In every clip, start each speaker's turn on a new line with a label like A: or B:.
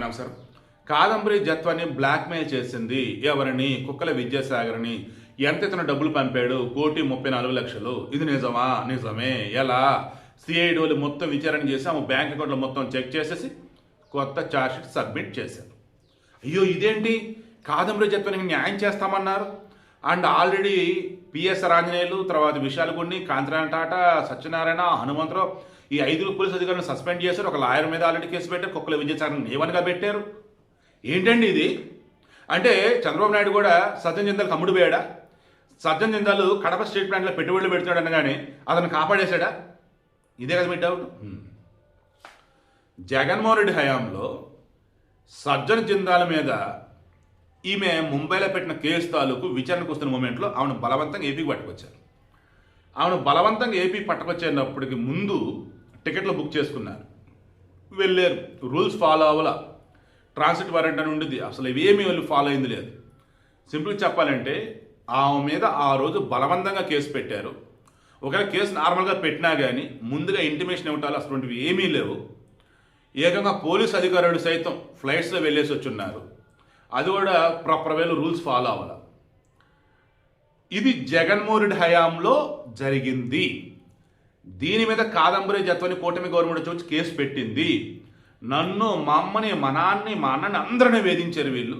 A: నమస్కారం. కాదంబరి జత్వాన్ని బ్లాక్మెయిల్ చేసింది ఎవరిని? కుక్కల విద్యాసాగర్ని. ఎంత ఇతను డబ్బులు పంపాడు? 1,34,00,000. ఇది నిజమా? నిజమే. ఎలా? సిఐడోలు మొత్తం విచారణ చేసి ఆమె బ్యాంక్ అకౌంట్లో మొత్తం చెక్ చేసేసి కొత్త ఛార్జ్షీట్ సబ్మిట్ చేశారు. అయ్యో ఇదేంటి? కాదంబరి జత్వానికి న్యాయం చేస్తామన్నారు. అండ్ ఆల్రెడీ పిఎస్ ఆంజనేయులు, తర్వాత విశాలగుండి, కాంతిరాణ టాటా, సత్యనారాయణ, హనుమంతరావు ఈ 5 పోలీసు అధికారులను సస్పెండ్ చేశారు. ఒక లాయర్ మీద ఆల్రెడీ కేసు పెట్టారు. కుక్కల విద్యాసాగర్ని ఏవన్గా పెట్టారు. ఏంటండి ఇది? అంటే చంద్రబాబు నాయుడు కూడా సజ్జన్ జిందాల్కి అమ్ముడు పోయాడా? సజ్జన్ జిందాల్ కడప స్టేట్ బ్యాంక్లో పెట్టుబడులు పెడుతున్నాడు అనగానే అతను కాపాడేశాడా? ఇదే కదా మీ డౌట్. జగన్మోహన్ రెడ్డి హయాంలో సజ్జన్ జిందాల్ మీద ఈమె ముంబైలో పెట్టిన కేసు తాలూకు విచారణకు వస్తున్న మూమెంట్లో ఆమెను బలవంతంగా ఏపీకి పట్టుకొచ్చారు. ఆమెను బలవంతంగా ఏపీ పట్టుకొచ్చేటప్పటికి ముందు టికెట్లు బుక్ చేసుకున్నారు, వెళ్ళారు. రూల్స్ ఫాలో అవ్వాల. ట్రాన్సిట్ వారెంట్ అని ఉండేది, అసలు ఇవేమీ వాళ్ళు ఫాలో అయింది లేదు. సింపుల్గా చెప్పాలంటే ఆమె మీద ఆ రోజు బలవంతంగా కేసు పెట్టారు. ఒకవేళ కేసు నార్మల్గా పెట్టినా కానీ ముందుగా ఇంటిమేషన్ ఇవ్వటాలు అటువంటివి ఏమీ లేవు. ఏకంగా పోలీస్ అధికారులు సైతం ఫ్లైట్స్లో వెళ్ళేసి వచ్చున్నారు. అది కూడా ప్రాపర్ వేలో రూల్స్ ఫాలో అవ్వాలి. ఇది జగన్మోహన్ రెడ్డి హయాంలో జరిగింది. దీని మీద కాదంబరి జత్వాన్ని కూటమి గవర్నమెంట్ వచ్చి కేసు పెట్టింది. నన్ను, మా అమ్మని, మా నాన్నని, మా అన్నని అందరినీ వేధించారు వీళ్ళు.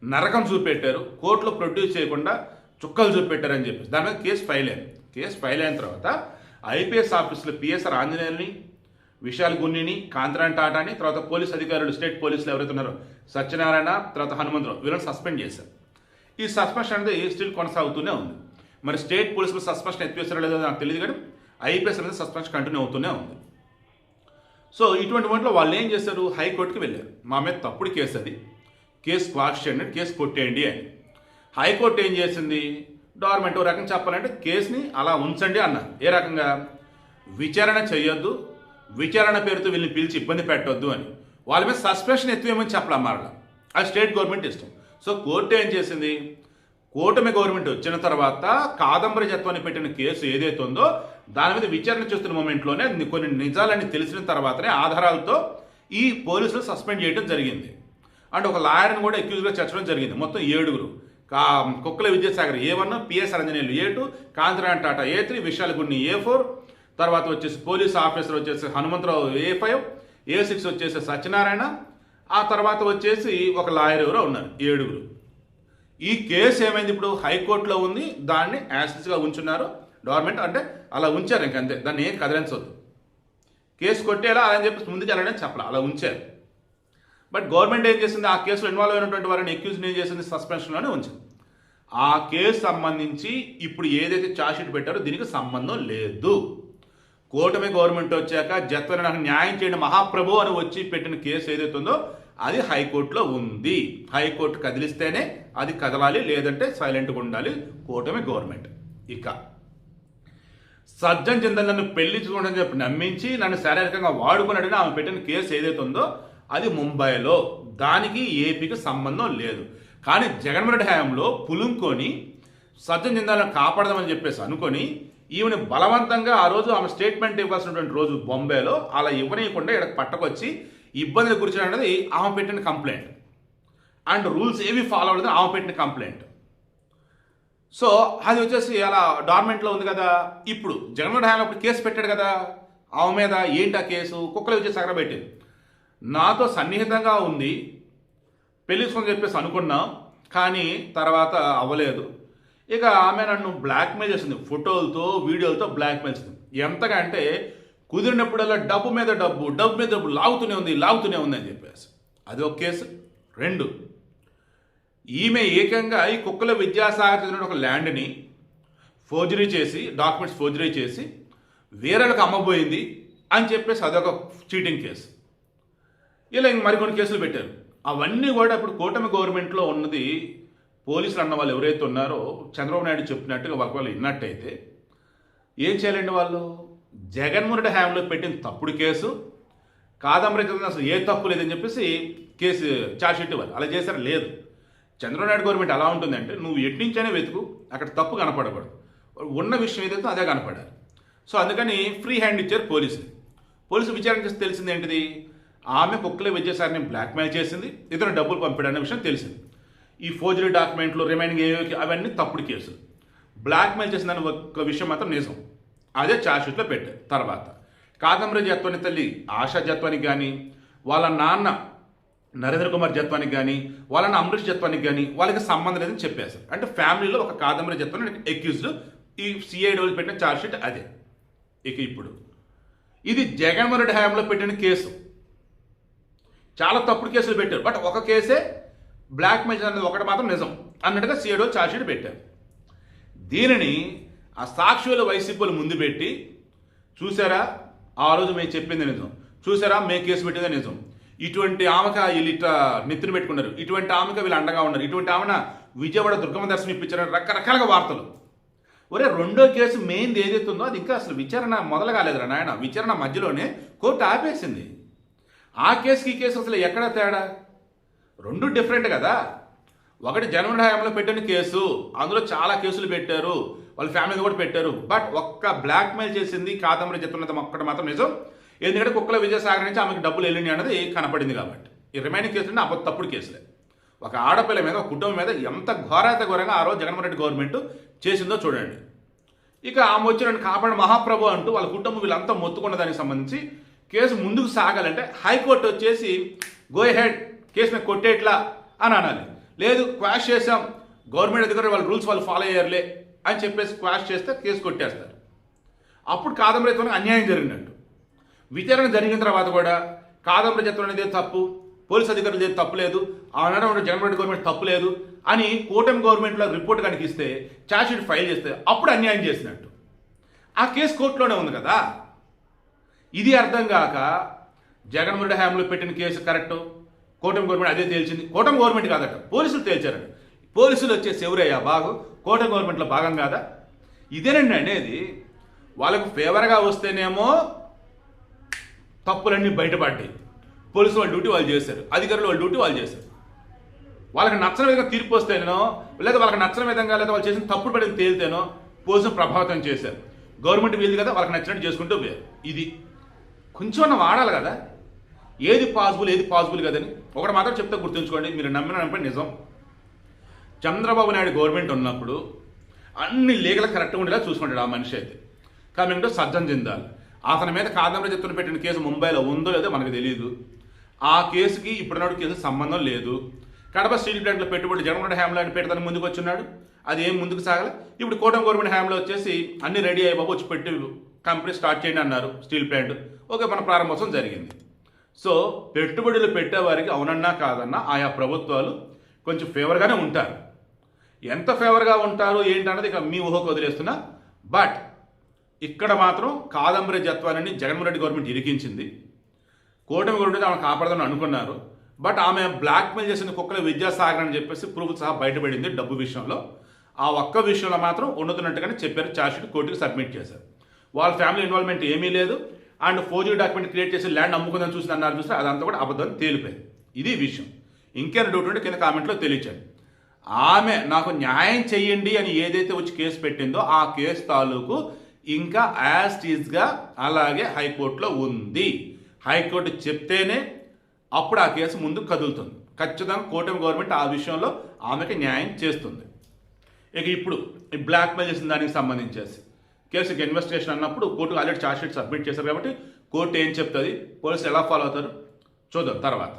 A: నరకం చూపెట్టారు. కోర్టులో ప్రొడ్యూస్ చేయకుండా చుక్కలు చూపెట్టారని చెప్పేసి దాని మీద కేసు ఫైల్ అయింది. కేసు ఫైల్ అయిన తర్వాత ఐపీఎస్ ఆఫీసులో పిఎస్ఆర్ ఆంజనేయుల్ని, విశాల్ గున్నిని, కాంతిరాణ టాటాని, తర్వాత పోలీస్ అధికారులు, స్టేట్ పోలీసులు ఎవరైతే ఉన్నారో సత్యనారాయణ, తర్వాత హనుమంతరావు వీళ్ళని సస్పెండ్ చేశారు. ఈ సస్పెన్షన్ అనేది స్టిల్ కొనసాగుతూనే ఉంది. మరి స్టేట్ పోలీసులు సస్పెన్షన్ ఎత్తివేస్తారో లేదో నాకు తెలియదు, కానీ ఐపీఎస్ అనేది సస్పెన్షన్ కంటిన్యూ అవుతూనే ఉంది. సో ఇటువంటి వాటిలో వాళ్ళు ఏం చేశారు? హైకోర్టుకి వెళ్ళారు. మా మీద తప్పుడు కేసు, అది కేసు క్వాష్ చేయండి, కేసు కొట్టేయండి అని. హైకోర్టు ఏం చేసింది? గవర్నమెంట్ ఓ రకంగా చెప్పాలంటే కేసుని అలా ఉంచండి అన్నారు. ఏ రకంగా? విచారణ చేయొద్దు, విచారణ పేరుతో వీళ్ళని పిలిచి ఇబ్బంది పెట్టొద్దు అని. వాళ్ళ మీద సస్పెన్షన్ ఎత్తివేయమని చెప్పలే మరలా. అది స్టేట్ గవర్నమెంట్ ఇష్టం. సో కోర్టు ఏం చేసింది? కూటమి గవర్నమెంట్ వచ్చిన తర్వాత కాదంబరి జత్వాన్ని పెట్టిన కేసు ఏదైతే ఉందో దాని మీద విచారణ చేస్తున్న మూమెంట్లోనే కొన్ని నిజాలన్నీ తెలిసిన తర్వాతనే ఆధారాలతో ఈ పోలీసులు సస్పెండ్ చేయడం జరిగింది. అండ్ ఒక లాయర్ని కూడా అక్యూజ్గా చేర్చడం జరిగింది. మొత్తం 7. Kukkala Vidyasagar A1, PS Anjaneyulu A2, Kanthi Rana Tata A3, Vishal Gundi A4, తర్వాత వచ్చేసి పోలీస్ ఆఫీసర్ వచ్చేసి హనుమంతరావు A5, A6 వచ్చేసి సత్యనారాయణ, ఆ తర్వాత వచ్చేసి ఒక లాయర్ ఎవరో ఉన్నారు. 7. ఈ కేసు ఏమైంది? ఇప్పుడు హైకోర్టులో ఉంది. దాన్ని యాసిడ్గా ఉంచున్నారు గవర్నమెంట్. అంటే అలా ఉంచారు, ఇంకంతే. దాన్ని ఏం కదిలించవద్దు. కేసు కొట్టేలా అని చెప్పేసి ముందుకు వెళ్ళడం చెప్పాలి, అలా ఉంచారు. బట్ గవర్నమెంట్ ఏం చేసింది? ఆ కేసులో ఇన్వాల్వ్ అయినటువంటి వారిని అక్యూజ్ని ఏం చేసింది? సస్పెన్షన్లోనే ఉంచింది. ఆ కేసు సంబంధించి ఇప్పుడు ఏదైతే ఛార్జ్షీట్ పెట్టారో దీనికి సంబంధం లేదు. కూటమి గవర్నమెంట్ వచ్చాక జత్వాన్ని నాకు న్యాయం చేయండి మహాప్రభు అని వచ్చి పెట్టిన కేసు ఏదైతే ఉందో అది హైకోర్టులో ఉంది. హైకోర్టు కదిలిస్తేనే అది కదలాలి, లేదంటే సైలెంట్గా ఉండాలి కూటమి గవర్నమెంట్. ఇక సజ్జన్ జిందాల్ నన్ను పెళ్లి చూడని చెప్పి నమ్మించి నన్ను శారీరకంగా వాడుకున్నాడని ఆమె పెట్టిన కేసు ఏదైతే ఉందో అది ముంబైలో. దానికి ఏపీకి సంబంధం లేదు. కానీ జగన్మోహన్ రెడ్డి హయాంలో పులుంకొని సజ్జన్ జిందాల్ని కాపాడదామని చెప్పేసి అనుకొని ఈమెను బలవంతంగా ఆ రోజు ఆమె స్టేట్మెంట్ ఇవ్వాల్సినటువంటి రోజు బొంబాయిలో అలా ఇవ్వనీయకుండా ఇక్కడ పట్టకొచ్చి ఇబ్బందులు గురించడం అనేది ఆమె పెట్టిన కంప్లైంట్. అండ్ రూల్స్ ఏవి ఫాలో అవ్వలేదు ఆమె పెట్టిన కంప్లైంట్. సో అది వచ్చేసి అలా డార్మెంట్లో ఉంది కదా. ఇప్పుడు జగన్మోహన్ హయాంలో అప్పుడు కేసు పెట్టాడు కదా ఆమె మీద. ఏంటి ఆ కేసు? కుక్కల విద్యాసాగర్ పెట్టింది. నాతో సన్నిహితంగా ఉంది, పెళ్లిసుకొని చెప్పేసి అనుకున్నాం, కానీ తర్వాత అవ్వలేదు. ఇక ఆమె నన్ను బ్లాక్మెయిల్ చేసింది, ఫోటోలతో వీడియోలతో బ్లాక్మెయిల్ చేసింది. ఎంతగా అంటే కుదిరినప్పుడల్లా డబ్బు మీద డబ్బు, డబ్బు మీద డబ్బు లాగుతూనే ఉంది అని చెప్పేసి. అది ఒక కేసు. 2, ఈమె ఏకంగా ఈ కుక్కల విద్యాసాగర్ చెందిన ఒక ల్యాండ్ని ఫోర్జరీ చేసి, డాక్యుమెంట్స్ ఫోర్జరీ చేసి వేరేలకు అమ్మబోయింది అని చెప్పేసి అదొక చీటింగ్ కేసు. ఇలా మరికొన్ని కేసులు పెట్టారు. అవన్నీ కూడా ఇప్పుడు కూటమి గవర్నమెంట్లో ఉన్నది. పోలీసులు అన్న వాళ్ళు ఎవరైతే ఉన్నారో చంద్రబాబు నాయుడు చెప్పినట్టుగా వాళ్ళు విన్నట్టయితే ఏం చేయాలండి? వాళ్ళు జగన్మోహన్ రెడ్డి హయాంలో పెట్టిన తప్పుడు కేసు, కాదంబరి అసలు ఏ తప్పు లేదని చెప్పేసి కేసు ఛార్జ్షీట్ ఇవ్వాలి. అలా చేశారు? లేదు. చంద్రబాబు నాయుడు గవర్నమెంట్ ఎలా ఉంటుందంటే నువ్వు ఎట్నుంచైనా వెతుకు, అక్కడ తప్పు కనపడకూడదు. ఉన్న విషయం ఏదైతే అదే కనపడాలి. సో అందుకని ఫ్రీ హ్యాండ్ ఇచ్చారు పోలీసులు. పోలీసులు విచారణ చేస్తే తెలిసింది ఏంటిది? ఆమె కుక్కల విద్యాసాగర్ని బ్లాక్మెయిల్ చేసింది, ఇతను డబ్బులు పంపాడనే విషయం తెలిసింది. ఈ ఫోర్జరీ డాక్యుమెంట్లు రిమైనింగ్ అవన్నీ తప్పుడు కేసులు. బ్లాక్మెయిల్ చేసిందని ఒక విషయం మాత్రం నిజం. అదే ఛార్జ్షీట్లో పెట్టారు. తర్వాత కాదంబరి జత్వాని తల్లి ఆశా జత్వానికి కానీ, వాళ్ళ నాన్న నరేంద్ర కుమార్ జత్వానికి కానీ, వాళ్ళ నాన్న అమరీష్ జత్వానికి కానీ వాళ్ళకి సంబంధం లేదని చెప్పేశారు. అంటే ఫ్యామిలీలో ఒక కాదంబరి జత్వాని ఎక్యూజ్డ్. ఈ సిఐడి పెట్టిన ఛార్జ్షీట్ అదే. ఇక ఇప్పుడు ఇది జగన్మోహన్ రెడ్డి హయాంలో పెట్టిన కేసు. చాలా తప్పుడు కేసులు పెట్టారు, బట్ ఒక కేసే బ్లాక్మెయిల్ అనేది ఒకటి మాత్రం నిజం అన్నట్టుగా సిఐడి ఛార్జ్షీట్ పెట్టారు. దీనిని ఆ సాక్షుల వైసీపీలు ముందు పెట్టి, చూసారా ఆ రోజు మేము చెప్పింది నిజం, చూసారా మేము కేసు పెట్టిందే నిజం, ఇటువంటి ఆమెక వీళ్ళు ఇట్లా నెత్తిన పెట్టుకున్నారు, ఇటువంటి ఆమెక వీళ్ళు అండగా ఉన్నారు, ఇటువంటి ఆమెన విజయవాడ దుర్గమ్మ దర్శనం ఇప్పించారని రకరకాలుగా వార్తలు. ఒరే రెండో కేసు మెయిన్ది ఏదైతే ఉందో అది ఇంకా అసలు విచారణ మొదలు కాలేదురా నాయన. విచారణ మధ్యలోనే కోర్టు ఆపేసింది. ఆ కేసుకి ఈ కేసు అసలు ఎక్కడ తేడా? రెండు డిఫరెంట్ కదా. ఒకటి జగన్మోహన్ హయాంలో పెట్టిన కేసు, అందులో చాలా కేసులు పెట్టారు, వాళ్ళ ఫ్యామిలీని కూడా పెట్టారు. బట్ ఒక్క బ్లాక్మెయిల్ చేసింది కాదంబరి చెప్తున్నది ఒక్కటి మాత్రం నిజం. ఎందుకంటే కుక్కల విజయసాగర్ నుంచి ఆమెకు డబ్బులు వెళ్ళింది అన్నది కనపడింది కాబట్టి. ఈ రిమైనింగ్ కేసులు అప్పుడు తప్పుడు కేసులే. ఒక ఆడపిల్ల మీద, ఒక కుటుంబం మీద ఎంత ఘోరంగా ఆ రోజు జగన్మోహన్ రెడ్డి గవర్నమెంట్ చేసిందో చూడండి. ఇక ఆమె వచ్చి నన్ను కాపాడు మహాప్రభు అంటూ వాళ్ళ కుటుంబం వీళ్ళంతా మొత్తుకున్న దానికి సంబంధించి కేసు ముందుకు సాగాలంటే హైకోర్టు వచ్చేసి గో హెడ్ కేసు మీద కొట్టేట్లా అని అనాలి. లేదు క్వాష్ చేసాం, గవర్నమెంట్ అధికారులు వాళ్ళ రూల్స్ వాళ్ళు ఫాలో అయ్యారులే అని చెప్పేసి క్వాష్ చేస్తే కేసు కొట్టేస్తారు. అప్పుడు కాదంబరి జత్వానికి అన్యాయం జరిగినట్టు. విచారణ జరిగిన తర్వాత కూడా కాదంబరి జత్వాని అనేది తప్పు, పోలీస్ అధికారులు చేతి తప్పు లేదు, ఆనాడు జగన్మోహన్ రెడ్డి గవర్నమెంట్ తప్పు లేదు అని కూటమి గవర్నమెంట్లో రిపోర్ట్ కనుక ఇస్తే, ఛార్జ్షీట్ ఫైల్ చేస్తే అప్పుడు అన్యాయం చేసినట్టు. ఆ కేసు కోర్టులోనే ఉంది కదా. ఇది అర్థం కాక జగన్మోహన్ రెడ్డి హయాంలో పెట్టిన కేసు కరెక్టు, కూటమి గవర్నమెంట్ అదే తేల్చింది. కూటమి గవర్నమెంట్ కాదట, పోలీసులు తేల్చారండి. పోలీసులు వచ్చేసి ఎవరయ్యా బాగు, కూటమి గవర్నమెంట్లో భాగం కాదా? ఇదేనండి అనేది. వాళ్ళకు ఫేవర్గా వస్తేనేమో తప్పులన్నీ బయటపడ్డాయి, పోలీసులు వాళ్ళ డ్యూటీ వాళ్ళు చేశారు, అధికారులు వాళ్ళ డ్యూటీ వాళ్ళు చేశారు. వాళ్ళకి నచ్చని విధంగా తీర్పు వస్తేనో, లేదా వాళ్ళకి నచ్చని విధంగా, లేదా వాళ్ళు చేసిన తప్పుడు పడిన తేలితేనో పోలీసులు ప్రభావితం చేశారు. గవర్నమెంట్ వీళ్ళు కదా వాళ్ళకి నచ్చినట్టు చేసుకుంటూ పోయారు. ఇది కొంచెం వాడాలి కదా, ఏది పాసిబుల్ కదని. ఒకటి మాత్రం చెప్తే గుర్తుంచుకోండి, మీరు నమ్మిన నిజం. చంద్రబాబు నాయుడు గవర్నమెంట్ ఉన్నప్పుడు అన్ని లీగల్ కరెక్ట్గా ఉండేలా చూసుకుంటాడు ఆ మనిషి అయితే. కమింగ్ టు సజ్జన్ జిందాల్, అతని మీద కాదంబరి జత్వాని పెట్టిన కేసు ముంబైలో ఉందో లేదో మనకు తెలియదు. ఆ కేసుకి ఇప్పుడున్న కేసు సంబంధం లేదు. కడప స్టీల్ ప్లాంట్లో పెట్టుబడి జగన్మోహన్ హయాంలో పెడతాను ముందుకు వచ్చున్నాడు, అది ఏం ముందుకు సాగలే. ఇప్పుడు కూటమి గవర్నమెంట్ హయాంలో వచ్చేసి అన్ని రెడీ అయ్యి బాబు వచ్చి పెట్టి కంపెనీ స్టార్ట్ చేయండి అన్నారు, స్టీల్ ప్లాంట్. ఓకే, మన ప్రారంభోత్సవం జరిగింది. సో పెట్టుబడులు పెట్టేవారికి అవునన్నా కాదన్నా ఆయా ప్రభుత్వాలు కొంచెం ఫేవర్గానే ఉంటారు. ఎంత ఫేవర్గా ఉంటారు ఏంటన్నది ఇక మీ ఊహకు వదిలేస్తున్నా. బట్ ఇక్కడ మాత్రం కాదంబరి జత్వాని జగన్మోహన్ రెడ్డి గవర్నమెంట్ ఇరికించింది. కూటమి గవర్నమెంట్ ఆమె కాపాడదని అనుకున్నారు. బట్ ఆమె బ్లాక్మెయిల్ చేసిన కుక్కల విద్యాసాగర్ అని చెప్పేసి ప్రూఫ్ సహా బయటపడింది డబ్బు విషయంలో. ఆ ఒక్క విషయంలో మాత్రం ఉన్నట్టుగానే చెప్పారు, ఛార్జ్షీట్ కోర్టుకి సబ్మిట్ చేశారు. వాళ్ళ ఫ్యామిలీ ఇన్వాల్వ్మెంట్ ఏమీ లేదు. అండ్ ఫోర్జరీ డాక్యుమెంట్ క్రియేట్ చేసి ల్యాండ్ అమ్ముకుందని చూసి అన్నారు, చూస్తే అదంతా కూడా అబద్ధం తేలిపోయింది. ఇది విషయం. ఇంకేమైనా డౌట్ ఉంటే కింద కామెంట్లో తెలియచండి. ఆమె నాకు న్యాయం చెయ్యండి అని ఏదైతే వచ్చి కేసు పెట్టిందో ఆ కేసు తాలూకు ఇంకా యాజ్ టీజ్గా అలాగే హైకోర్టులో ఉంది. హైకోర్టు చెప్తేనే అప్పుడు ఆ కేసు ముందుకు కదులుతుంది. ఖచ్చితంగా కూటమి గవర్నమెంట్ ఆ విషయంలో ఆమెకి న్యాయం చేస్తుంది. ఇక ఇప్పుడు ఈ బ్లాక్మెయిల్ చేసిన దానికి సంబంధించేసి కేసుకి ఇన్వెస్టిగేషన్ అన్నప్పుడు కోర్టుకు ఆల్రెడీ ఛార్జ్షీట్ సబ్మిట్ చేశారు కాబట్టి కోర్టు ఏం చెప్తుంది, పోలీసులు ఎలా ఫాలో అవుతారు చూద్దాం తర్వాత.